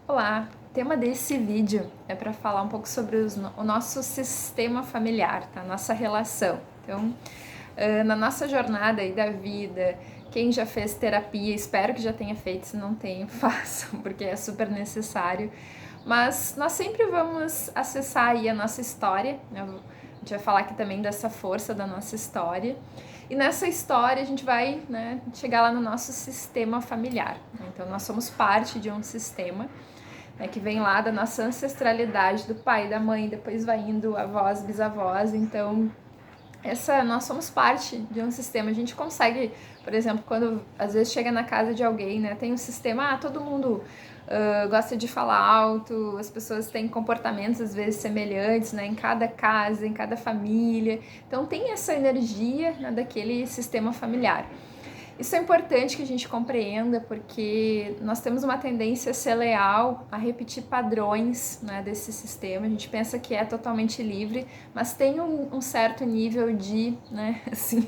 Olá, o tema desse vídeo é para falar um pouco sobre o nosso sistema familiar, tá? Nossa relação. Então, na nossa jornada aí da vida, quem já fez terapia, espero que já tenha feito, se não tem, façam, porque é super necessário. Mas nós sempre vamos acessar aí a nossa história, né? A gente vai falar aqui também dessa força da nossa história. E nessa história a gente vai, né, chegar lá no nosso sistema familiar. Então nós somos parte de um sistema, né, que vem lá da nossa ancestralidade, do pai, da mãe, depois vai indo avós, bisavós. Então nós somos parte de um sistema. A gente consegue, por exemplo, quando às vezes chega na casa de alguém, né, tem um sistema, todo mundo gosta de falar alto, as pessoas têm comportamentos às vezes semelhantes, né, em cada casa, em cada família. Então tem essa energia, né, daquele sistema familiar. Isso é importante que a gente compreenda, porque nós temos uma tendência a ser leal, a repetir padrões, né, desse sistema. A gente pensa que é totalmente livre, mas tem um certo nível de, né, assim,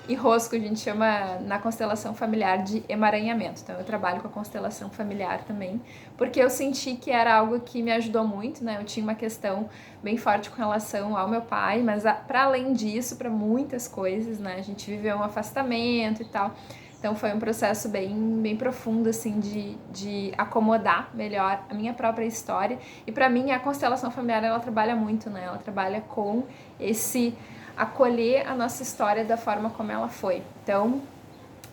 enrosco, a gente chama na constelação familiar de emaranhamento. Então eu trabalho com a constelação familiar também, porque eu senti que era algo que me ajudou muito, né? Eu tinha uma questão bem forte com relação ao meu pai, mas para além disso, para muitas coisas, né? A gente viveu um afastamento e tal. Então foi um processo bem profundo, assim, de acomodar melhor a minha própria história. E para mim a constelação familiar, ela trabalha muito, né? Ela trabalha com esse acolher a nossa história da forma como ela foi. Então,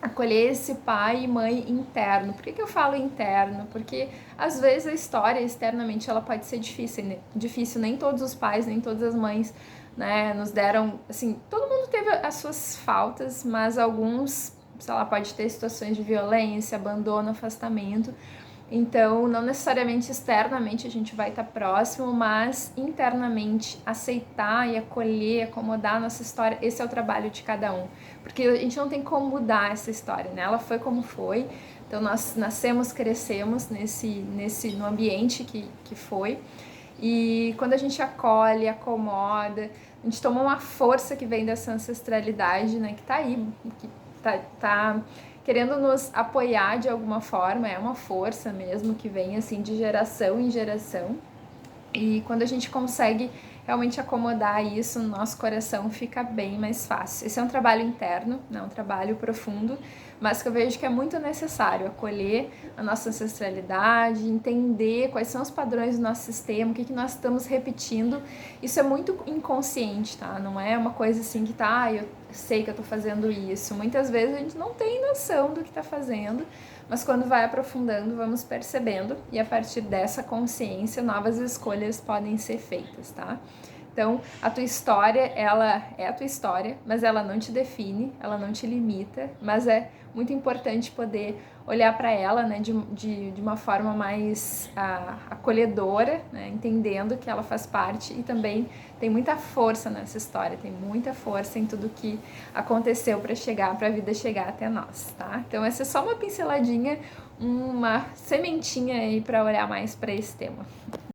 acolher esse pai e mãe interno. Por que eu falo interno? Porque às vezes a história externamente ela pode ser difícil. Nem todos os pais, nem todas as mães, né, nos deram, assim, todo mundo teve as suas faltas, mas alguns, sei lá, pode ter situações de violência, abandono, afastamento. Então, não necessariamente externamente a gente vai estar próximo, mas internamente aceitar e acolher, acomodar a nossa história, esse é o trabalho de cada um. Porque a gente não tem como mudar essa história, né? Ela foi como foi, então nós nascemos, crescemos no ambiente que foi. E quando a gente acolhe, acomoda, a gente toma uma força que vem dessa ancestralidade, né? Que tá aí, que tá querendo nos apoiar de alguma forma, é uma força mesmo que vem assim de geração em geração. E quando a gente consegue realmente acomodar isso, nosso coração fica bem mais fácil. Esse é um trabalho interno, não é um trabalho profundo, mas que eu vejo que é muito necessário acolher a nossa ancestralidade, entender quais são os padrões do nosso sistema, o que nós estamos repetindo. Isso é muito inconsciente, tá? Não é uma coisa assim que eu sei que eu tô fazendo isso. Muitas vezes a gente não tem noção do que tá fazendo, mas quando vai aprofundando, vamos percebendo, e a partir dessa consciência, novas escolhas podem ser feitas, tá? Então, a tua história, ela é a tua história, mas ela não te define, ela não te limita, mas é muito importante poder olhar para ela, né, de uma forma mais acolhedora, né, entendendo que ela faz parte e também tem muita força nessa história, tem muita força em tudo que aconteceu para a vida chegar até nós, tá? Então essa é só uma pinceladinha, uma sementinha aí para olhar mais para esse tema.